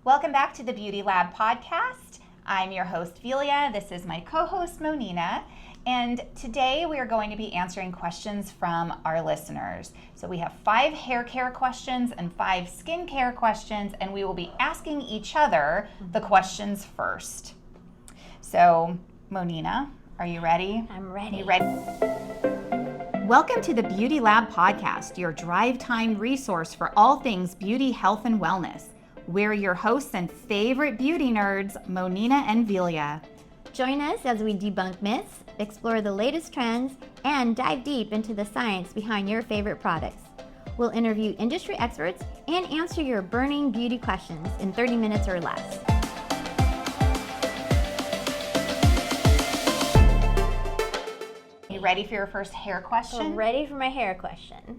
Welcome back to the Beauty Lab podcast. I'm your host, Velia. This is my co-host, Monina. And today we are going to be answering questions from our listeners. So we have 5 hair care questions and 5 skin care questions, and we will be asking each other the questions first. So, Monina, are you ready? I'm ready. You ready? Welcome to the Beauty Lab podcast, your drive time resource for all things beauty, health, and wellness. We're your hosts and favorite beauty nerds, Monina and Velia. Join us as we debunk myths, explore the latest trends, and dive deep into the science behind your favorite products. We'll interview industry experts and answer your burning beauty questions in 30 minutes or less. You ready for your first hair question? I'm ready for my hair question.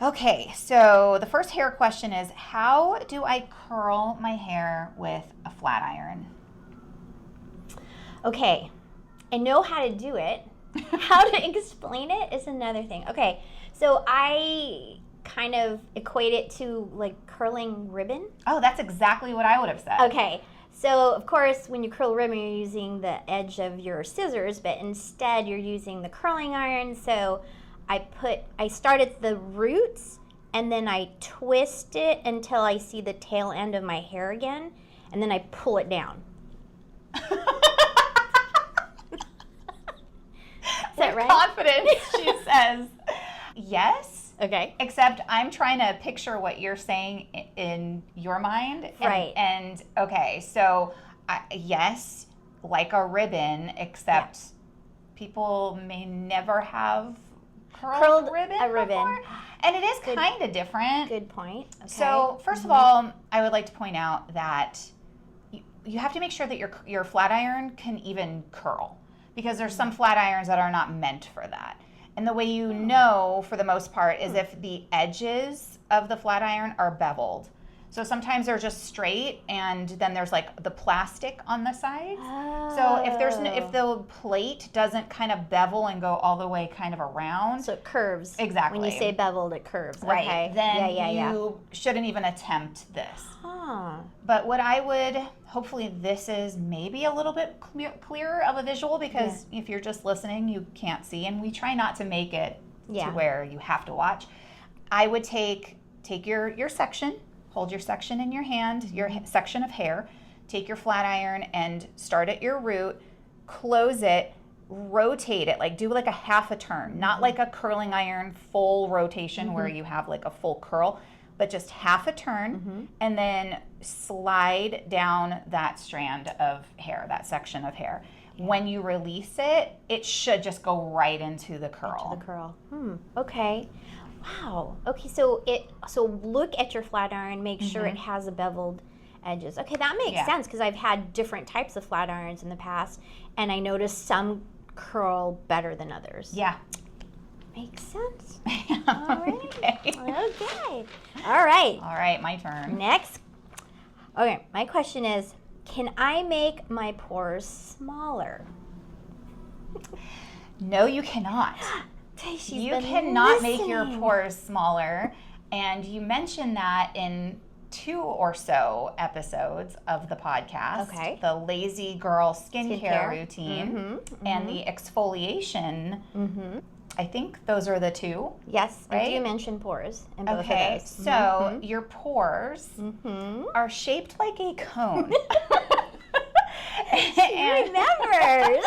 Okay, so the first hair question is, how do I curl my hair with a flat iron? Okay, I know how to do it. How to explain it is another thing. Okay, so I kind of equate it to like curling ribbon. Oh, that's exactly what I would have said. Okay, so of course when you curl ribbon you're using the edge of your scissors, but instead you're using the curling iron. So I start at the roots and then I twist it until I see the tail end of my hair again, and then I pull it down. Is that right? Confidence, she says. Yes. Okay. Except I'm trying to picture what you're saying in your mind. Right. And okay, so yes, like a ribbon, except people may never have curled ribbon a ribbon. before. And it is kind of different. Good point. Okay. So first of all, I would like to point out that you have to make sure that your flat iron can even curl, because there's some flat irons that are not meant for that. And the way you know, for the most part, is if the edges of the flat iron are beveled. So sometimes they're just straight, and then there's like the plastic on the sides. So if the plate doesn't kind of bevel and go all the way kind of around, so it curves. Exactly. When you say beveled, it curves. Right. Okay. Then you shouldn't even attempt this. Huh. But what I would, hopefully this is maybe a little bit clearer of a visual, because if you're just listening, you can't see, and we try not to make it to where you have to watch. I would take your section, hold your section in your hand, your section of hair, take your flat iron and start at your root, close it, rotate it, like do like a half a turn, not like a curling iron full rotation where you have like a full curl, but just half a turn, and then slide down that strand of hair, that section of hair. When you release it, it should just go right into the curl. Into the curl. Okay. Wow. Okay, so look at your flat iron, make sure it has a beveled edges. Okay, that makes sense, because I've had different types of flat irons in the past, and I noticed some curl better than others. Yeah. Makes sense. All right. Okay. All right. All right, my turn. Next. Okay, my question is, can I make my pores smaller? No, you cannot. You cannot make your pores smaller, and you mentioned that in 2 or so episodes of the podcast. Okay. The lazy girl skincare routine and the exfoliation. I think those are the 2. Yes, right? I do mention pores in both of those. So your pores are shaped like a cone. She remembers.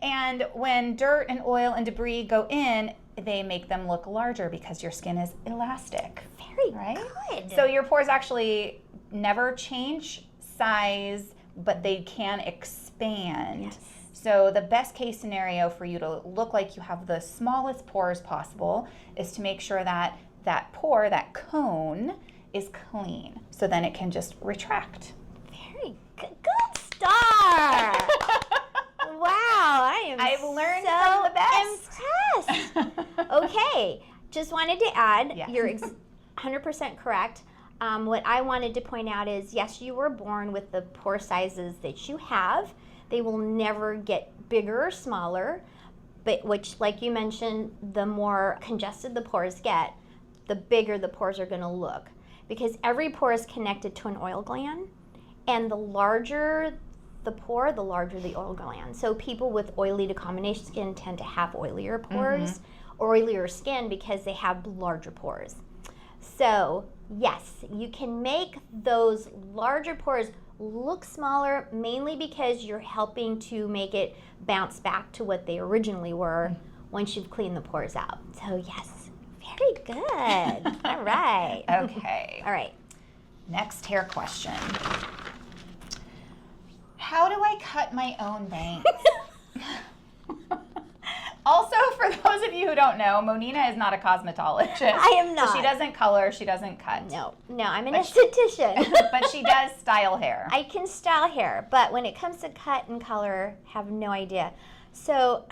And when dirt and oil and debris go in, they make them look larger because your skin is elastic. Very good. So your pores actually never change size, but they can expand. Yes. So the best case scenario for you to look like you have the smallest pores possible is to make sure that that pore, that cone, is clean. So then it can just retract. Very good. Good star. Wow, I've learned from the best. Impressed. Okay, just wanted to add, you're 100% correct. What I wanted to point out is, yes, you were born with the pore sizes that you have. They will never get bigger or smaller, but which, like you mentioned, the more congested the pores get, the bigger the pores are going to look, because every pore is connected to an oil gland. And the larger the pore, the larger the oil gland. So people with oily to combination skin tend to have oilier pores, oilier skin because they have larger pores. So yes, you can make those larger pores look smaller, mainly because you're helping to make it bounce back to what they originally were once you've cleaned the pores out. So yes, very good. All right. Okay. All right. Next hair question. How do I cut my own bangs? Also, for those of you who don't know, Monina is not a cosmetologist. I am not. So she doesn't color, she doesn't cut. No, I'm an esthetician. But she does style hair. I can style hair, but when it comes to cut and color, have no idea. So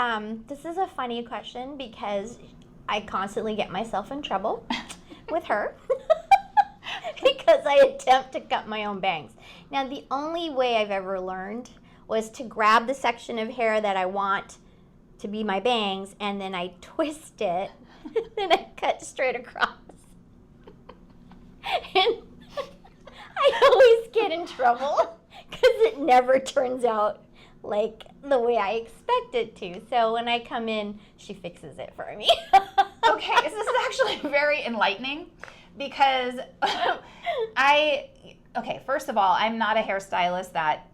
this is a funny question because I constantly get myself in trouble with her because I attempt to cut my own bangs. Now, the only way I've ever learned was to grab the section of hair that I want to be my bangs, and then I twist it, then I cut straight across. And I always get in trouble because it never turns out like the way I expect it to. So when I come in, she fixes it for me. Okay, so this is actually very enlightening because first of all, I'm not a hairstylist that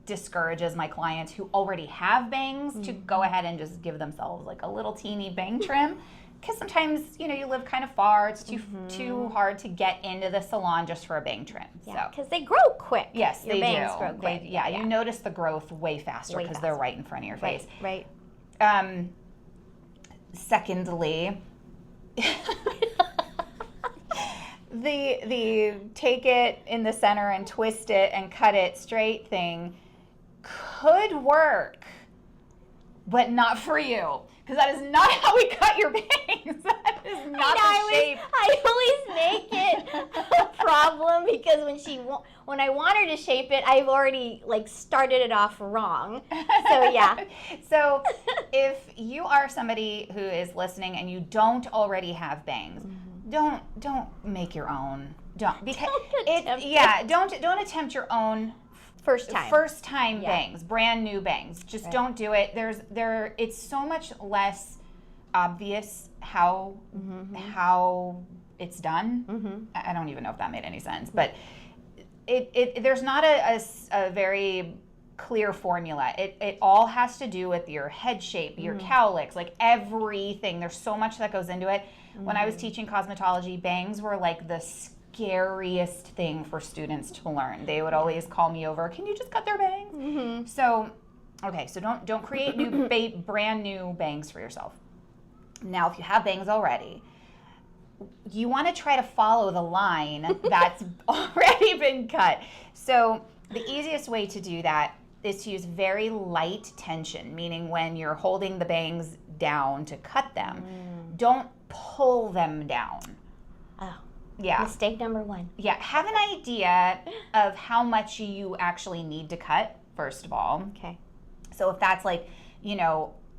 discourages my clients who already have bangs to go ahead and just give themselves like a little teeny bang trim, because sometimes you live kind of far, it's too hard to get into the salon just for a bang trim. Yeah, because they grow quick. Yes, your they bangs do. grow quick. You notice the growth way faster because they're right in front of your face. Right. Secondly, the take it in the center and twist it and cut it straight thing could work, but not for you, because that is not how we cut your bangs. That is not the shape. I always make it a problem because when I want her to shape it, I've already started it off wrong. So yeah. So if you are somebody who is listening and you don't already have bangs, don't make your own. Don't attempt your own first time bangs, brand new bangs. Just don't do it. It's so much less obvious how it's done. I don't even know if that made any sense, but there's not a very clear formula. It all has to do with your head shape, your cowlicks, like everything. There's so much that goes into it. When I was teaching cosmetology, bangs were like the scariest thing for students to learn. They would always call me over, can you just cut their bangs? So don't create brand new bangs for yourself. Now, if you have bangs already, you want to try to follow the line that's already been cut. So the easiest way to do that is to use very light tension, meaning when you're holding the bangs down to cut them, don't pull them down. Oh. Yeah. Mistake number 1. Yeah. Have an idea of how much you actually need to cut, first of all. Okay. So if that's like, an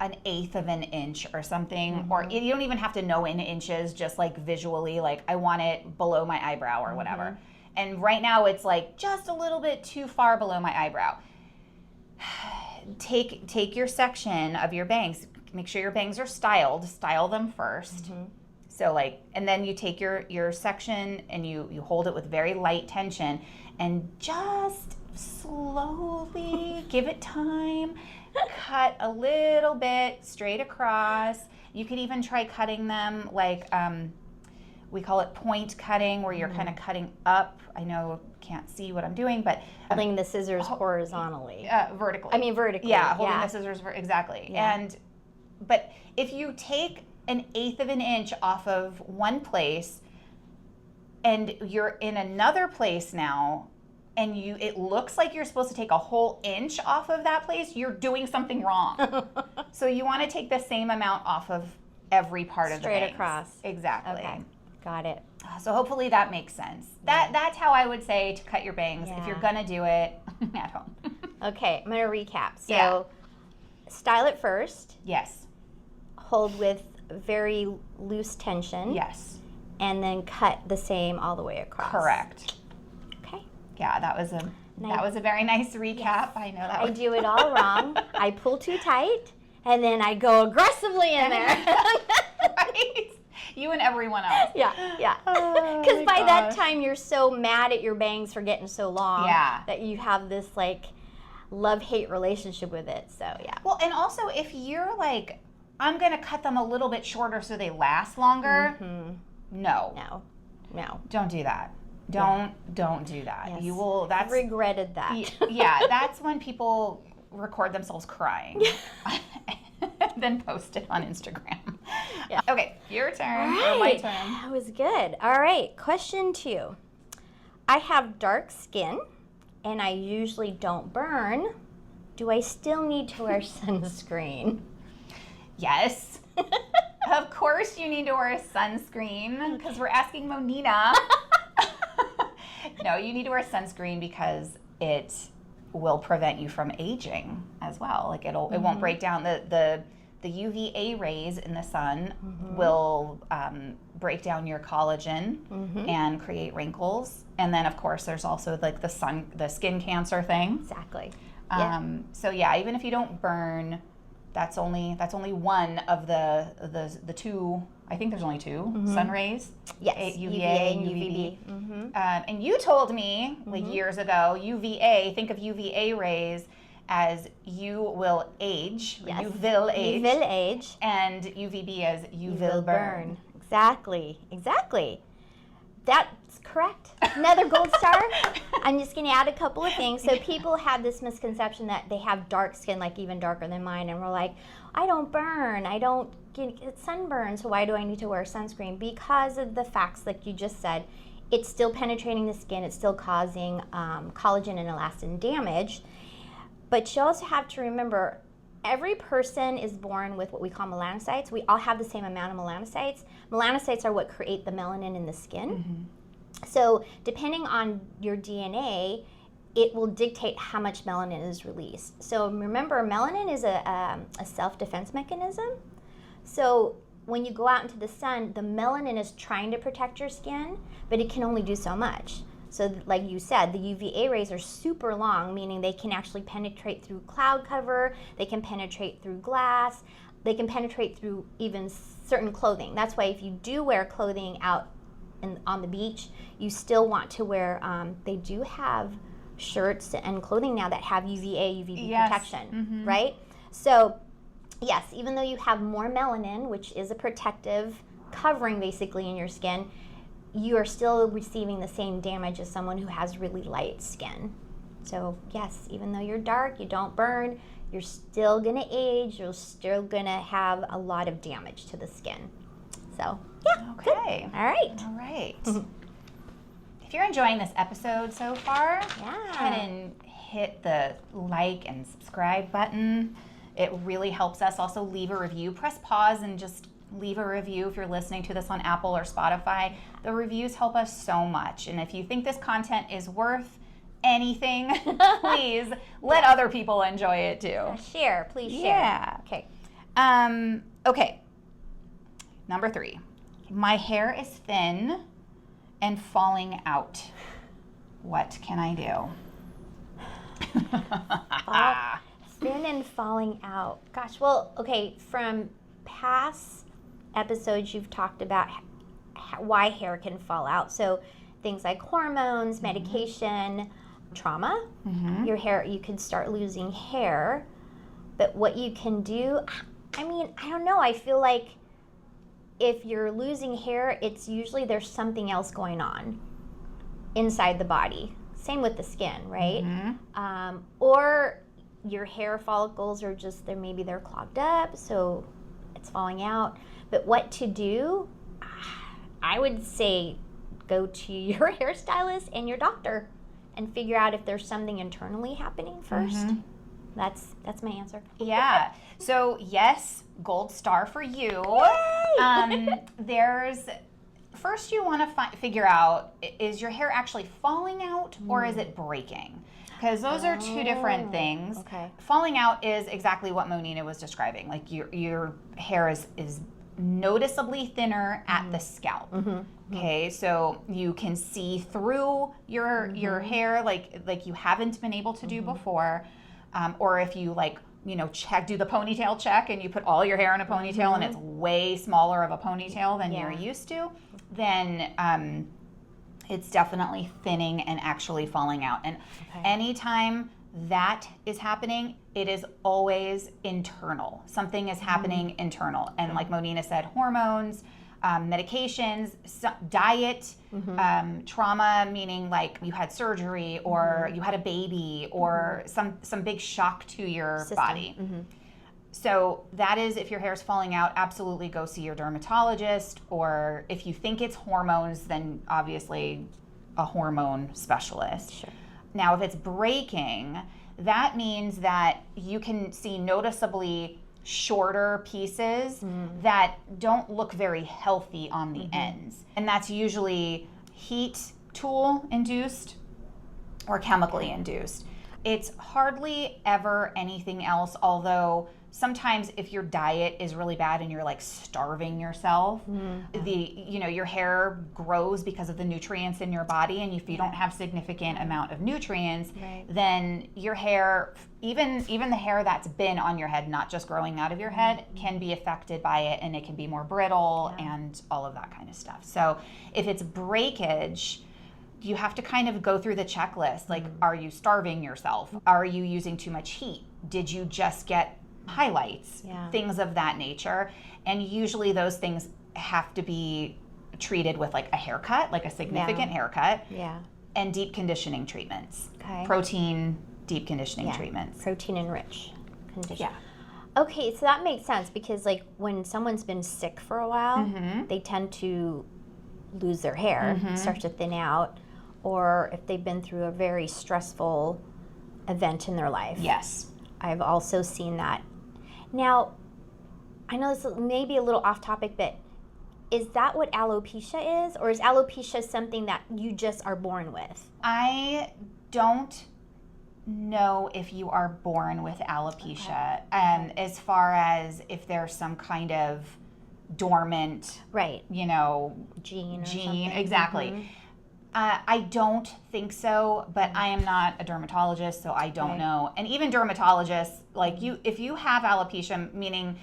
1/8 of an inch or something, or you don't even have to know in inches, just like visually, like I want it below my eyebrow or whatever. And right now it's like just a little bit too far below my eyebrow. Take your section of your bangs, make sure your bangs are style them first. So and then you take your section and you hold it with very light tension and just slowly give it time, cut a little bit straight across. You could even try cutting them we call it point cutting, where you're kind of cutting up. I know you can't see what I'm doing, but holding the scissors horizontally. Vertically. I mean vertically. Yeah, holding the scissors exactly. Yeah. But if you take an 1/8 of an inch off of one place and you're in another place now, and it looks like you're supposed to take a whole inch off of that place, you're doing something wrong. So you want to take the same amount off of every part of the bangs. Straight across. Exactly. Okay. Got it. So hopefully that makes sense. That's how I would say to cut your bangs if you're gonna do it at home. Okay, I'm gonna recap. So style it first. Yes. Hold with very loose tension. Yes. And then cut the same all the way across. Correct. Okay. Yeah, that was That was a very nice recap. Yes. I know that. I do it all wrong. I pull too tight, and then I go aggressively in there. Right? You and everyone else. Yeah. Because by that time, you're so mad at your bangs for getting so long that you have this like love-hate relationship with it. So yeah. Well, and also if you're like, I'm gonna cut them a little bit shorter so they last longer. No. Don't do that. Don't do that. Yes. You will. That's regretted that. Yeah, that's when people record themselves crying, then post it on Instagram. Yeah. Okay, your turn. All right. Or my turn. That was good. All right, question 2. I have dark skin, and I usually don't burn. Do I still need to wear sunscreen? Yes. Of course you need to wear sunscreen because we're asking Monina. No, you need to wear sunscreen because it will prevent you from aging as well. Like it won't break down the UVA rays in the sun will break down your collagen and create wrinkles. And then of course there's also like the skin cancer thing. Exactly. So yeah, even if you don't burn, that's only one of the two. I think there's only two sun rays. Yes, UVA and UVB. And you told me like years ago, UVA. Think of UVA rays as you will age. Yes. You will age. You will age. And UVB as you will burn. Exactly. That's correct. Another gold star. I'm just going to add a couple of things. So people have this misconception that they have dark skin, like even darker than mine, and we're like, I don't burn, I don't get sunburn, so why do I need to wear sunscreen? Because of the facts, like you just said, it's still penetrating the skin, it's still causing collagen and elastin damage. But you also have to remember, every person is born with what we call melanocytes. We all have the same amount of melanocytes. Melanocytes are what create the melanin in the skin. So depending on your DNA, it will dictate how much melanin is released. So remember, melanin is a self-defense mechanism. So when you go out into the sun, the melanin is trying to protect your skin, but it can only do so much. So like you said, the UVA rays are super long, meaning they can actually penetrate through cloud cover, they can penetrate through glass, they can penetrate through even certain clothing. That's why if you do wear clothing out on the beach, you still want to wear, they do have shirts and clothing now that have UVA, UVB protection, right? So yes, even though you have more melanin, which is a protective covering basically in your skin, you are still receiving the same damage as someone who has really light skin. So yes, even though you're dark, you don't burn, you're still gonna age, you're still gonna have a lot of damage to the skin. So yeah, okay. Good. All right. If you're enjoying this episode so far, go ahead and hit the like and subscribe button. It really helps us. Also leave a review. Press pause and just leave a review if you're listening to this on Apple or Spotify. The reviews help us so much. And if you think this content is worth anything, please let other people enjoy it too. Share, please share. Yeah. Okay. Okay. Number 3. My hair is thin and falling out. What can I do? Thin and falling out. Gosh, well, okay, from past episodes you've talked about why hair can fall out. So things like hormones, medication, trauma. Your hair, you can start losing hair. But what you can do, I mean, I don't know. I feel like if you're losing hair, it's usually there's something else going on inside the body. Same with the skin, right? Or your hair follicles are just, maybe they're clogged up, so it's falling out. But what to do? I would say go to your hairstylist and your doctor and figure out if there's something internally happening first. That's my answer. Yeah. So yes, gold star for you. There's first you want to figure out, is your hair actually falling out or is it breaking? Because those are two different things. Okay. Falling out is exactly what Monina was describing. Like your hair is noticeably thinner at the scalp. Okay, so you can see through your hair like you haven't been able to do before, or if you do the ponytail check and you put all your hair in a ponytail and it's way smaller of a ponytail than you're used to, then it's definitely thinning and actually falling out. And anytime that is happening, it is always internal. Something is happening internal. And like Monina said, hormones, medications, diet, trauma, meaning like you had surgery or you had a baby or some big shock to your body. So that is, if your hair is falling out, absolutely go see your dermatologist, or if you think it's hormones, then obviously a hormone specialist. Sure. Now, if it's breaking, that means that you can see noticeably shorter pieces that don't look very healthy on the ends. And that's usually heat tool induced or chemically induced. It's hardly ever anything else, although sometimes if your diet is really bad and you're like starving yourself, your hair grows because of the nutrients in your body, and if you don't have significant amount of nutrients, then your hair, even the hair that's been on your head, not just growing out of your head, can be affected by it, and it can be more brittle and all of that kind of stuff. So if it's breakage, you have to kind of go through the checklist. Like, are you starving yourself? Are you using too much heat? Did you just get highlights? Things of that nature. And usually those things have to be treated with like a haircut, like a significant haircut, and deep conditioning treatments. Protein deep conditioning treatments. Protein enriched conditioning. Okay, so that makes sense, because like when someone's been sick for a while, they tend to lose their hair, start to thin out, or if they've been through a very stressful event in their life. Yes. I've also seen that. Now, I know this may be a little off topic, but is that what alopecia is? Or is alopecia something that you just are born with? I don't know if you are born with alopecia, as far as if there's some kind of dormant, gene. Exactly. I don't think so, but I am not a dermatologist, so I don't know. And even dermatologists, like if you have alopecia, meaning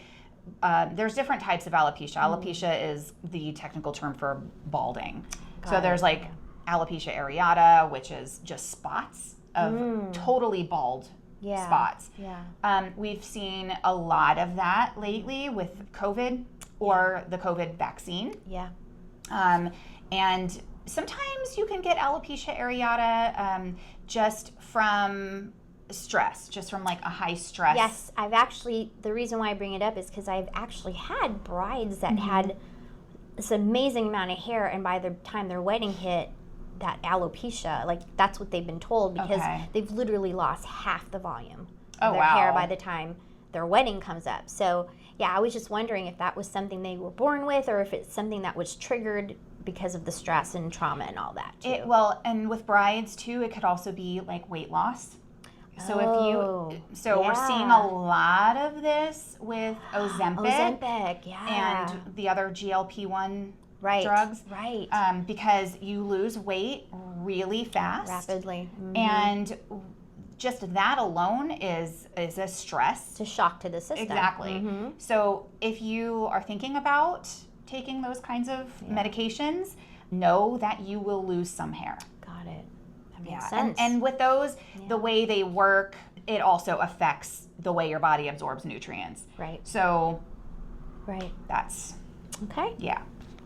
there's different types of alopecia. Alopecia is the technical term for balding. So there's like alopecia areata, which is just spots of totally bald spots. We've seen a lot of that lately with COVID or the COVID vaccine. And sometimes you can get alopecia areata just from stress, just from like a high stress. Yes, the reason why I bring it up is because I've actually had brides that had this amazing amount of hair, and by the time their wedding hit, that alopecia, like that's what they've been told, because they've literally lost half the volume of their hair by the time their wedding comes up. So I was just wondering if that was something they were born with, or if it's something that was triggered because of the stress and trauma and all that too. And with brides too, it could also be like weight loss. So we're seeing a lot of this with Ozempic, and the other GLP-1 drugs, because you lose weight really fast, rapidly, and just that alone is a stress. It's a shock to the system. Exactly. So if you are thinking about taking those kinds of medications, know that you will lose some hair. Got it. That makes sense. And with those, the way they work, it also affects the way your body absorbs nutrients. Right. So that's okay. Yeah.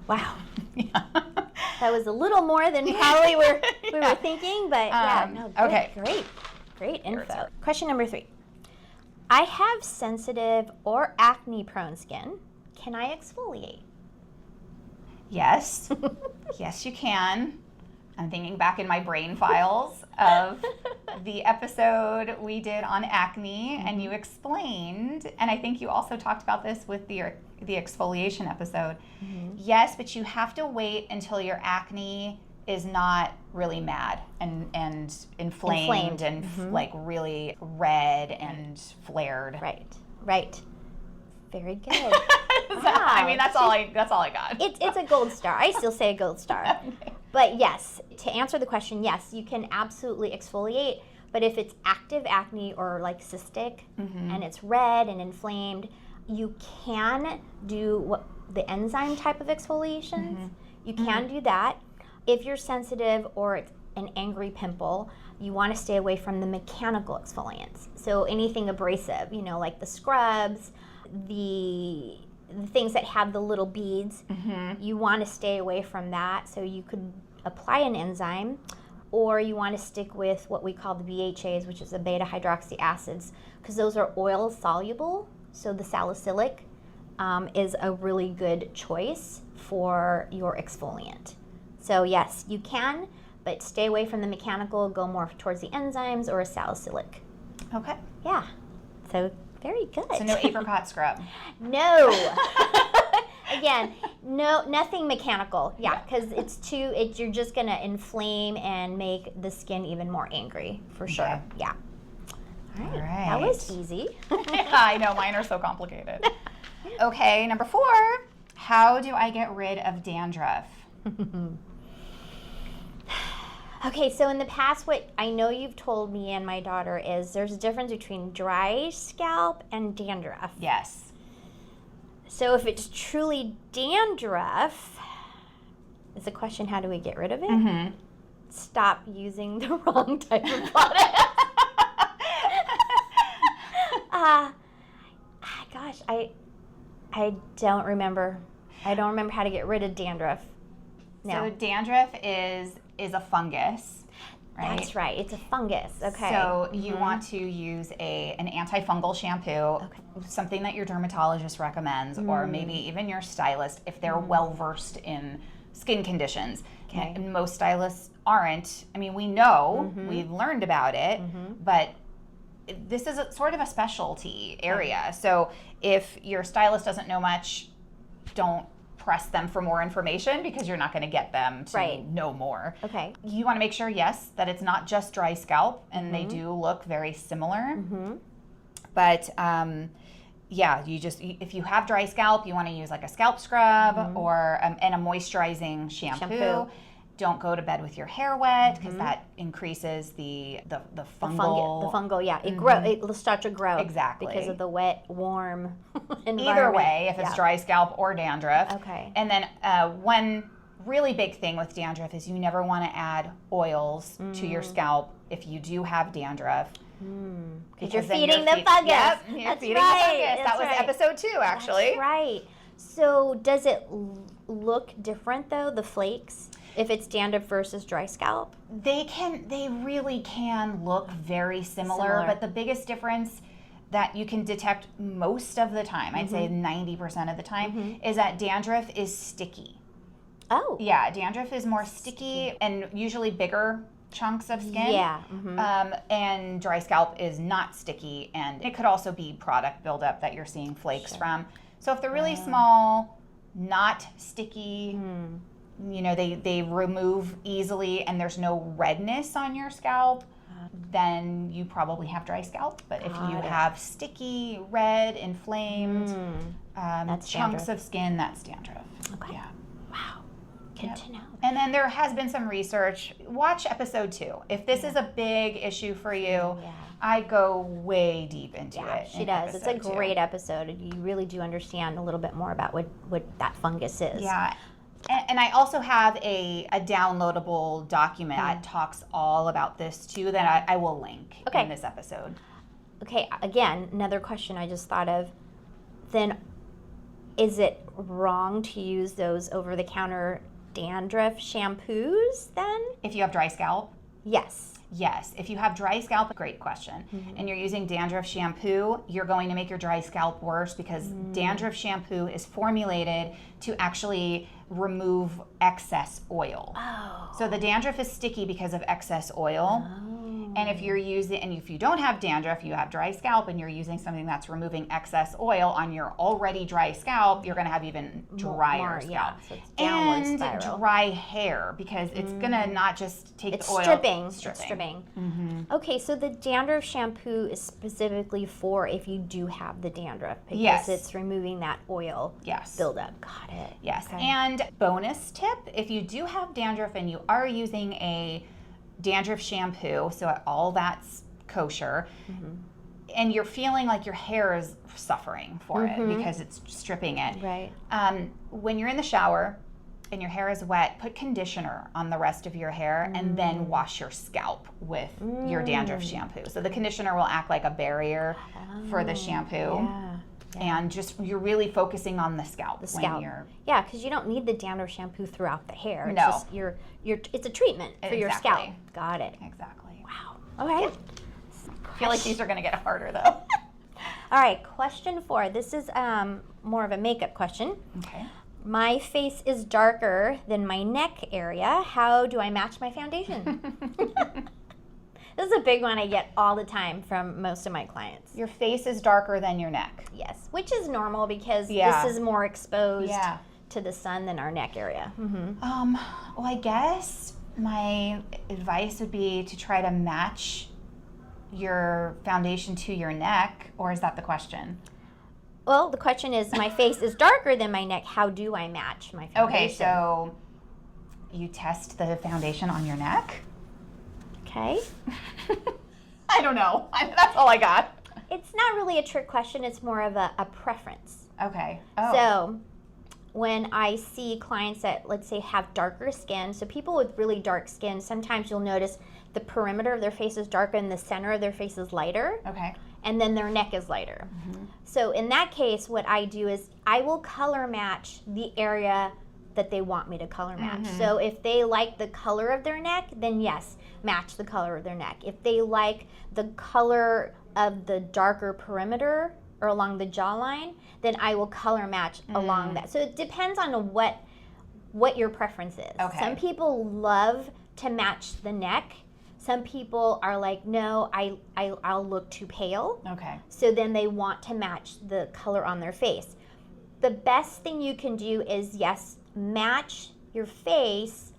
Wow. That was a little more than probably we were thinking, but great info. Question number 3. I have sensitive or acne-prone skin. Can I exfoliate? Yes. Yes, you can. I'm thinking back in my brain files of the episode we did on acne, and you explained, and I think you also talked about this with the exfoliation episode. Yes, but you have to wait until your acne is not really mad and inflamed and like really red and flared. Right. Very good. So I mean, that's all I got. It's a gold star. I still say a gold star. Okay. But yes, to answer the question, yes, you can absolutely exfoliate. But if it's active acne or like cystic and it's red and inflamed, you can do the enzyme type of exfoliations. You can do that. If you're sensitive or it's an angry pimple, you want to stay away from the mechanical exfoliants. So anything abrasive, like the scrubs, the things that have the little beads, you want to stay away from that. So you could apply an enzyme, or you want to stick with what we call the BHAs, which is the beta hydroxy acids, because those are oil soluble. So the salicylic is a really good choice for your exfoliant. So yes, you can, but stay away from the mechanical, go more towards the enzymes or a salicylic. Okay. Yeah. So very good. So no apricot scrub. No. Again, nothing mechanical. Yeah, because you're just going to inflame and make the skin even more angry, for sure. Okay. Yeah. All right. All That was easy. Yeah, I know. Mine are so complicated. Okay, number 4. How do I get rid of dandruff? Okay, so in the past, what I know you've told me and my daughter is there's a difference between dry scalp and dandruff. Yes. So if it's truly dandruff, is the question, how do we get rid of it? Stop using the wrong type of product. Gosh, I don't remember. I don't remember how to get rid of dandruff. No. So dandruff is a fungus, right? That's right. It's a fungus. Okay. So you want to use an antifungal shampoo, something that your dermatologist recommends, or maybe even your stylist if they're well versed in skin conditions. Okay. And most stylists aren't. I mean, we know, we've learned about it, but this is sort of a specialty area. So if your stylist doesn't know much, don't press them for more information because you're not going to get them to know more. Okay. You want to make sure, yes, that it's not just dry scalp, and they do look very similar. But yeah, if you have dry scalp, you want to use like a scalp scrub or and a moisturizing shampoo. Don't go to bed with your hair wet because that increases the fungal. The fungal, yeah. It'll start to grow. Exactly. Because of the wet, warm environment. Either way, if it's dry scalp or dandruff. Okay. And then one really big thing with dandruff is you never want to add oils to your scalp if you do have dandruff. Because you're feeding the fungus. Yep, you're feeding the fungus. That was episode 2, actually. That's right. So does it look different, though, the flakes? If it's dandruff versus dry scalp? They really can look very similar, but the biggest difference that you can detect most of the time, I'd say 90% of the time, is that dandruff is sticky. Oh. Yeah, dandruff is more sticky and usually bigger chunks of skin. Yeah. And dry scalp is not sticky, and it could also be product buildup that you're seeing flakes from. So if they're really small, not sticky, they remove easily and there's no redness on your scalp, then you probably have dry scalp. But if you have sticky, red, inflamed chunks of skin, that's dandruff. Okay. Yeah. Wow. Good to know. And then there has been some research. Watch episode 2. If this is a big issue for you, I go way deep into it. She does. It's a great episode. You really do understand a little bit more about what that fungus is. Yeah. And I also have a downloadable document that talks all about this too that I will link in this episode. Okay, again, another question I just thought of. Then is it wrong to use those over-the-counter dandruff shampoos then? If you have dry scalp? Yes. Yes. If you have dry scalp, great question. And you're using dandruff shampoo, you're going to make your dry scalp worse because dandruff shampoo is formulated to actually remove excess oil. Oh. So the dandruff is sticky because of excess oil. And if you don't have dandruff, you have dry scalp, and you're using something that's removing excess oil on your already dry scalp, you're going to have even drier scalp. Yeah, so it's downward and spiral. Dry hair, because it's going to not just take the oil. It's stripping. Okay, so the dandruff shampoo is specifically for if you do have the dandruff, because it's removing that oil buildup. Got it. Yes. Okay. And bonus tip, if you do have dandruff and you are using a dandruff shampoo, so all that's kosher, and you're feeling like your hair is suffering for it because it's stripping it. Right. When you're in the shower and your hair is wet, put conditioner on the rest of your hair and then wash your scalp with your dandruff shampoo. So the conditioner will act like a barrier for the shampoo. Yeah. And just you're really focusing on the scalp. Yeah, because you don't need the dandruff shampoo throughout the hair. It's No. just it's a treatment for your scalp. Got it. Exactly. Wow. All right. I feel like these are going to get harder though. All right, question 4. This is more of a makeup question. Okay. My face is darker than my neck area. How do I match my foundation? This is a big one I get all the time from most of my clients. Your face is darker than your neck. Yes, which is normal because this is more exposed Yeah. to the sun than our neck area. Well, I guess my advice would be to try to match your foundation to your neck, or is that the question? Well, the question is, my face is darker than my neck. How do I match my foundation? Okay, so you test the foundation on your neck? Okay. I don't know. That's all I got. It's not really a trick question. It's more of a preference. Okay. Oh. So when I see clients that, let's say, have darker skin, so people with really dark skin, sometimes you'll notice the perimeter of their face is darker and the center of their face is lighter. Okay. And then their neck is lighter. So in that case, what I do is I will color match the area that they want me to color match. So if they like the color of their neck, then yes, match the color of their neck. If they like the color of the darker perimeter or along the jawline, then I will color match along that. So it depends on what your preference is. Okay. Some people love to match the neck. Some people are like, no, I'll look too pale. Okay. So then they want to match the color on their face. The best thing you can do is, yes, match your face,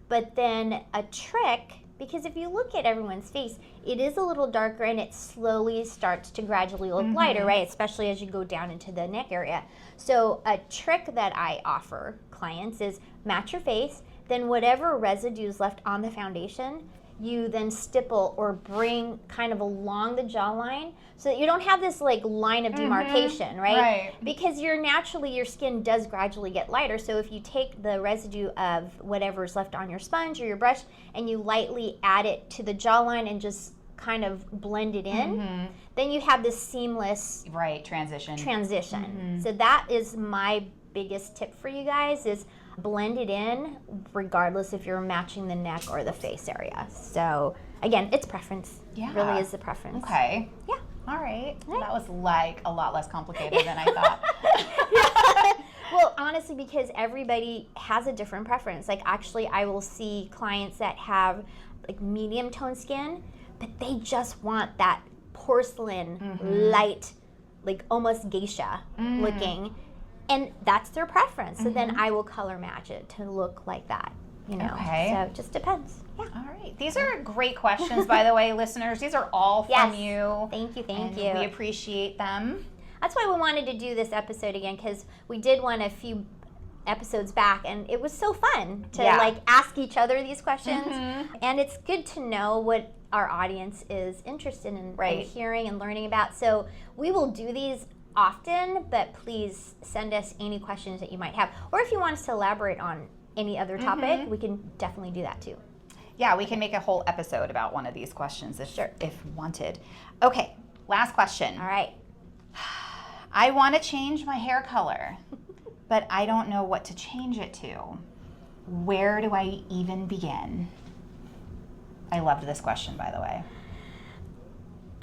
but then a trick, because if you look at everyone's face, it is a little darker and it slowly starts to gradually look lighter, right? Especially as you go down into the neck area. So a trick that I offer clients is match your face, then whatever residue is left on the foundation, you then stipple or bring kind of along the jawline so that you don't have this like line of demarcation, right? Because your skin does gradually get lighter. So if you take the residue of whatever's left on your sponge or your brush and you lightly add it to the jawline and just kind of blend it in, then you have this seamless transition. So that is my biggest tip for you guys, is blend it in regardless if you're matching the neck or the face area. So again, it's preference. Yeah. It really is the preference. Okay. Yeah. All right. Well, that was like a lot less complicated than I thought. Well, honestly, because everybody has a different preference. Like actually, I will see clients that have like medium tone skin, but they just want that porcelain, light, like almost geisha looking. And that's their preference. So then I will color match it to look like that, you know. Okay. So it just depends. Yeah. All right. These are great questions, by the way, listeners. These are all from you. Thank you. And we appreciate them. That's why we wanted to do this episode again, because we did one a few episodes back, and it was so fun to like ask each other these questions. And it's good to know what our audience is interested in hearing and learning about. So we will do these often, but please send us any questions that you might have. Or if you want us to elaborate on any other topic, we can definitely do that too. Yeah, we can make a whole episode about one of these questions if wanted. Okay, last question. All right. I want to change my hair color, but I don't know what to change it to. Where do I even begin? I loved this question, by the way.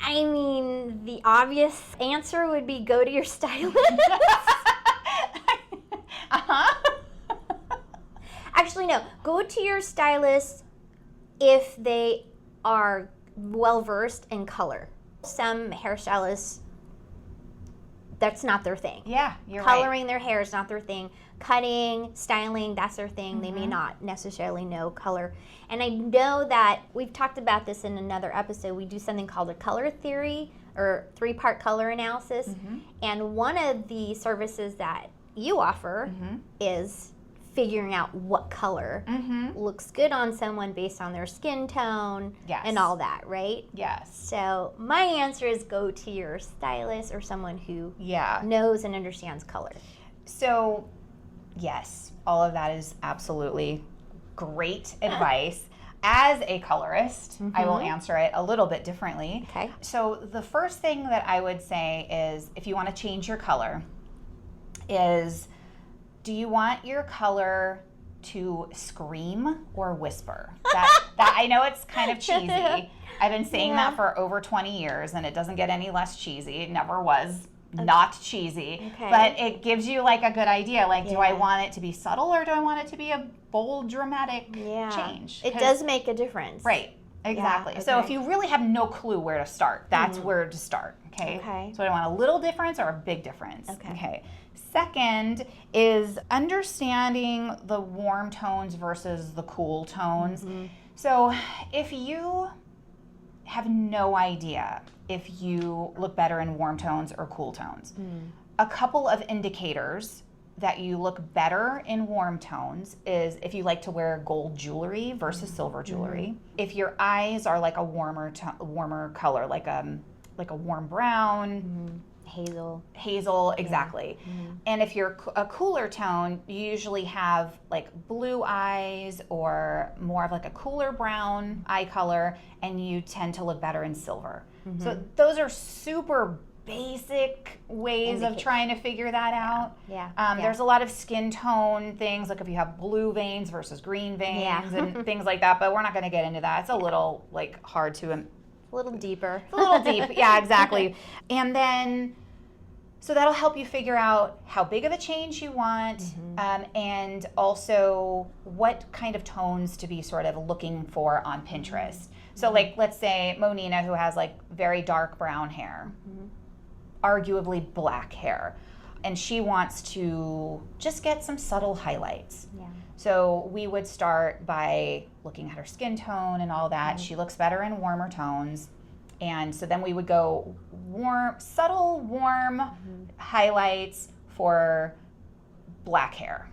I mean, the obvious answer would be go to your stylist. Actually, no. Go to your stylist if they are well versed in color. Some hairstylists, that's not their thing. Yeah, you're Coloring right. their hair is not their thing. Cutting, styling, that's their thing. They may not necessarily know color. And I know that we've talked about this in another episode. We do something called a color theory or 3-part color analysis. And one of the services that you offer is figuring out what color looks good on someone based on their skin tone and all that, right? Yes. So my answer is go to your stylist or someone who knows and understands color. So, yes, all of that is absolutely great advice. As a colorist, I will answer it a little bit differently. Okay. So the first thing that I would say is, if you want to change your color, is do you want your color to scream or whisper? That I know it's kind of cheesy. I've been saying that for over 20 years, and it doesn't get any less cheesy. It never was not cheesy. Okay. But it gives you like a good idea. Like, do I want it to be subtle, or do I want it to be a bold, dramatic change? It does make a difference. Right. Exactly. So if you really have no clue where to start, that's where to start. Okay. So I want a little difference or a big difference. Okay. Second is understanding the warm tones versus the cool tones. So if you have no idea if you look better in warm tones or cool tones, a couple of indicators that you look better in warm tones is if you like to wear gold jewelry versus silver jewelry. If your eyes are like a warmer color, like a warm brown, hazel, exactly. And if you're a cooler tone, you usually have like blue eyes or more of like a cooler brown eye color, and you tend to look better in silver. So those are super basic ways of trying to figure that out. There's a lot of skin tone things, like if you have blue veins versus green veins and things like that, but we're not going to get into that. It's a little like hard to... a little deeper. It's a little deep, yeah, exactly. And then, so that'll help you figure out how big of a change you want, and also what kind of tones to be sort of looking for on Pinterest. So like, let's say Monina, who has like very dark brown hair, arguably black hair, and she wants to just get some subtle highlights. So we would start by looking at her skin tone and all that. She looks better in warmer tones. And so then we would go subtle warm highlights for black hair.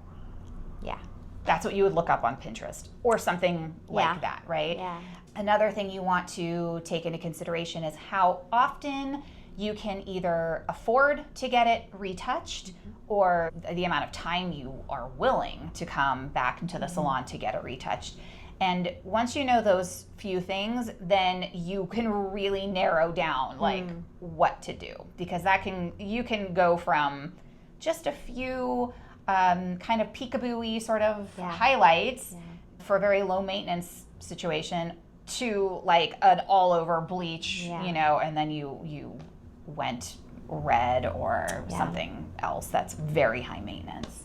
That's what you would look up on Pinterest or something like that, right? Another thing you want to take into consideration is how often you can either afford to get it retouched or the amount of time you are willing to come back into the salon to get it retouched. And once you know those few things, then you can really narrow down like what to do, because you can go from just a few kind of peekaboo-y sort of highlights for a very low maintenance situation to like an all over bleach, and then you went red or something else that's very high maintenance.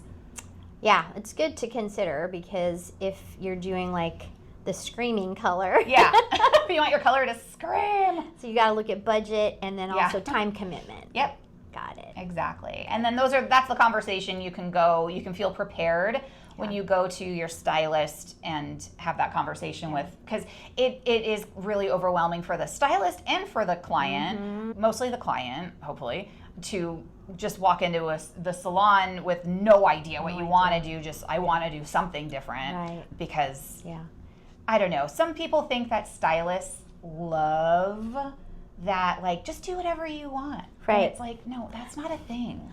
Yeah, it's good to consider, because if you're doing like the screaming color. If you want your color to scream. So you got to look at budget and then also time commitment. Yep. Got it. Exactly. And then that's the conversation you can feel prepared when you go to your stylist and have that conversation with, because it is really overwhelming for the stylist and for the client, mostly the client, hopefully, to just walk into the salon with no idea what you want to do. Just, I want to do something different, because I don't know. Some people think that stylists love that, like, just do whatever you want. Right. And it's like, no, that's not a thing.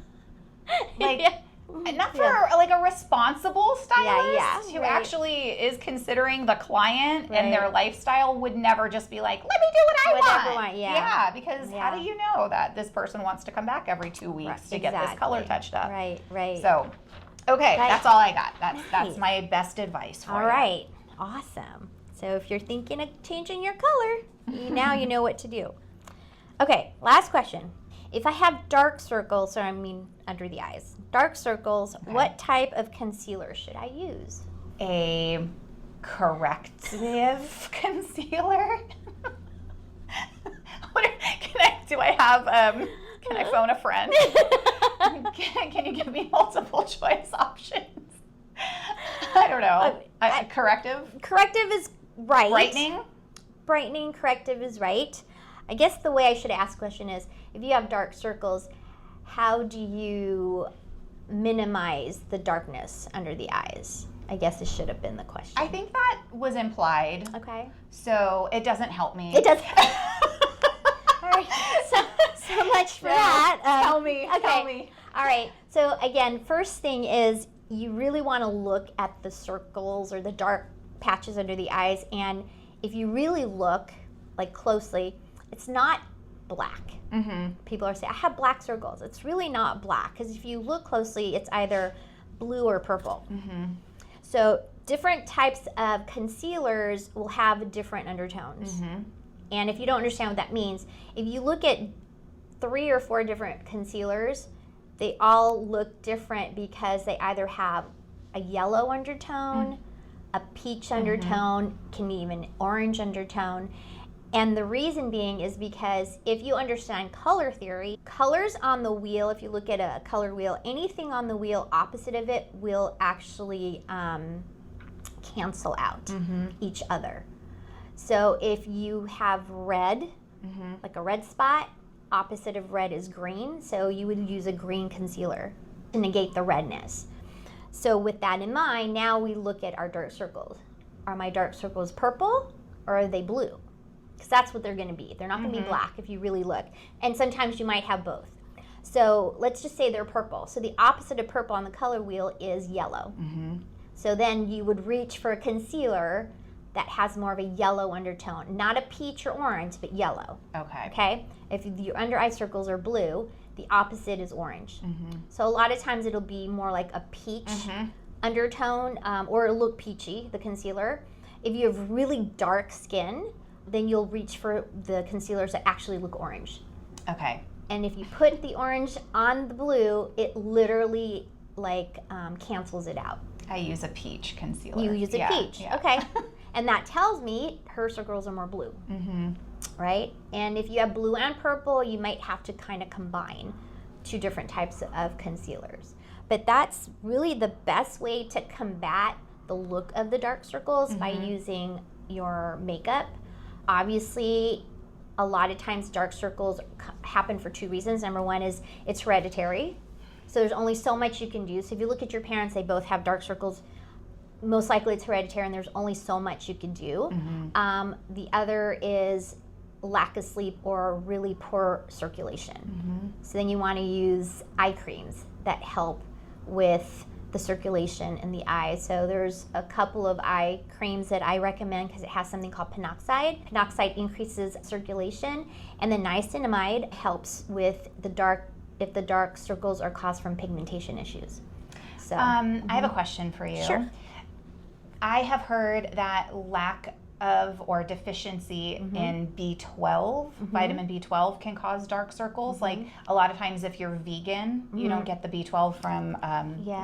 Like, not for like a responsible stylist who actually is considering the client and their lifestyle would never just be like, let me do what I want. Because how do you know that this person wants to come back every 2 weeks to get this color touched up? Right. So, okay, that's all I got. That's my best advice for you. All right. Awesome. So if you're thinking of changing your color, now you know what to do. Okay, last question. If I have dark circles, or I mean under the eyes, dark circles, what type of concealer should I use? A corrective concealer. Do I have, can I phone a friend? Can you give me multiple choice options? I don't know. Corrective? Corrective is right. Brightening? Brightening, corrective is right. I guess the way I should ask the question is, if you have dark circles, how do you minimize the darkness under the eyes? I guess it should have been the question. I think that was implied. Okay. So it doesn't help me. It does. All right. So much for that. Tell me. All right. So again, first thing is you really want to look at the circles or the dark patches under the eyes, and if you really look like closely, it's not black. Mm-hmm. People are saying, I have black circles. It's really not black, because if you look closely, it's either blue or purple. Mm-hmm. So different types of concealers will have different undertones. Mm-hmm. And if you don't understand what that means, if you look at 3 or 4 different concealers, they all look different because they either have a yellow undertone, a peach undertone, can be even orange undertone. And the reason being is because if you understand color theory, colors on the wheel, if you look at a color wheel, anything on the wheel opposite of it will actually cancel out each other. So if you have red, like a red spot, opposite of red is green, so you would use a green concealer to negate the redness. So with that in mind, now we look at our dark circles. Are my dark circles purple or are they blue? Because that's what they're going to be. They're not going to be black if you really look. And sometimes you might have both. So let's just say they're purple. So the opposite of purple on the color wheel is yellow. So then you would reach for a concealer that has more of a yellow undertone. Not a peach or orange, but yellow. Okay? If your under eye circles are blue, the opposite is orange. So a lot of times it'll be more like a peach undertone, or it'll look peachy, the concealer. If you have really dark skin, then you'll reach for the concealers that actually look orange. Okay. And if you put the orange on the blue, it literally cancels it out. I use a peach concealer. You use a peach. Yeah. Okay. And that tells me her circles are more blue. Right? And if you have blue and purple, you might have to kind of combine 2 different types of concealers. But that's really the best way to combat the look of the dark circles by using your makeup. Obviously, a lot of times dark circles happen for 2 reasons. Number one is it's hereditary. So there's only so much you can do. So if you look at your parents, they both have dark circles. Most likely it's hereditary and there's only so much you can do. The other is lack of sleep or really poor circulation. So then you want to use eye creams that help with the circulation in the eye. So there's a couple of eye creams that I recommend because it has something called pinoxide. Pinoxide increases circulation, and then niacinamide helps with if the dark circles are caused from pigmentation issues. So I have a question for you. Sure. I have heard that lack of or deficiency in B12, vitamin B12 can cause dark circles. Like a lot of times if you're vegan, you don't get the B12 from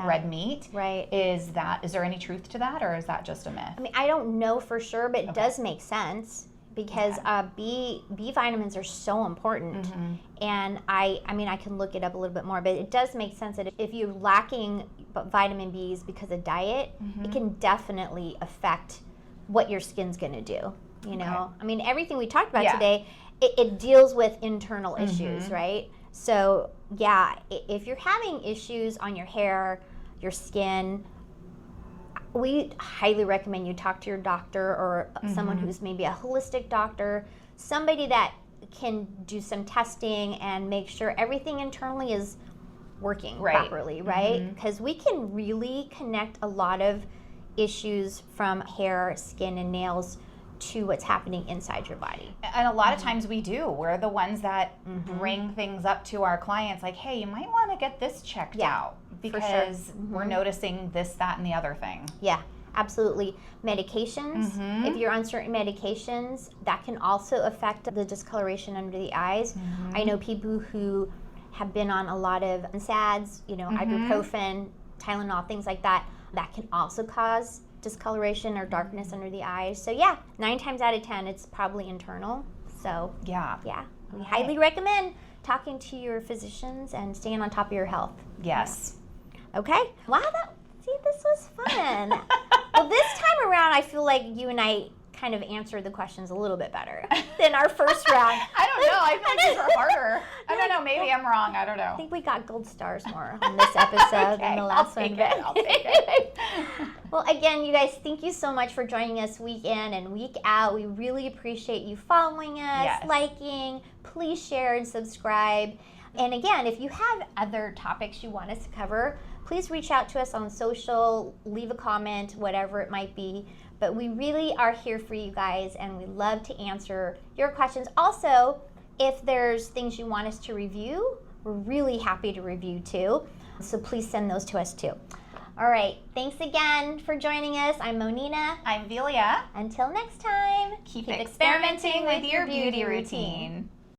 red meat. Right. Is there any truth to that, or is that just a myth? I mean, I don't know for sure, but it does make sense because B vitamins are so important. And I mean, I can look it up a little bit more, but it does make sense that if you're lacking vitamin Bs because of diet, it can definitely affect what your skin's going to do, you know? I mean, everything we talked about today, it deals with internal issues, right? So, yeah, if you're having issues on your hair, your skin, we highly recommend you talk to your doctor or someone who's maybe a holistic doctor, somebody that can do some testing and make sure everything internally is working properly, right? Because we can really connect a lot of issues from hair, skin, and nails to what's happening inside your body. And a lot of times we do. We're the ones that bring things up to our clients like, hey, you might want to get this checked out because we're noticing this, that, and the other thing. Yeah, absolutely. Medications, if you're on certain medications, that can also affect the discoloration under the eyes. I know people who have been on a lot of NSAIDs, ibuprofen, Tylenol, things like that. That can also cause discoloration or darkness under the eyes. So yeah, 9 times out of 10, it's probably internal. So yeah. we highly recommend talking to your physicians and staying on top of your health. Yes. Okay. Wow, this was fun. Well, this time around, I feel like you and I kind of answered the questions a little bit better than our first round. I don't know. I feel like these were harder. I don't know. Maybe I'm wrong. I don't know. I think we got gold stars more on this episode than the last one. I'll take it. Well, again, you guys, thank you so much for joining us week in and week out. We really appreciate you following us, liking. Please share and subscribe. And again, if you have other topics you want us to cover, please reach out to us on social, leave a comment, whatever it might be. But we really are here for you guys, and we love to answer your questions. Also, if there's things you want us to review, we're really happy to review too. So please send those to us too. All right, thanks again for joining us. I'm Monina. I'm Velia. Until next time, Keep experimenting with your beauty routine.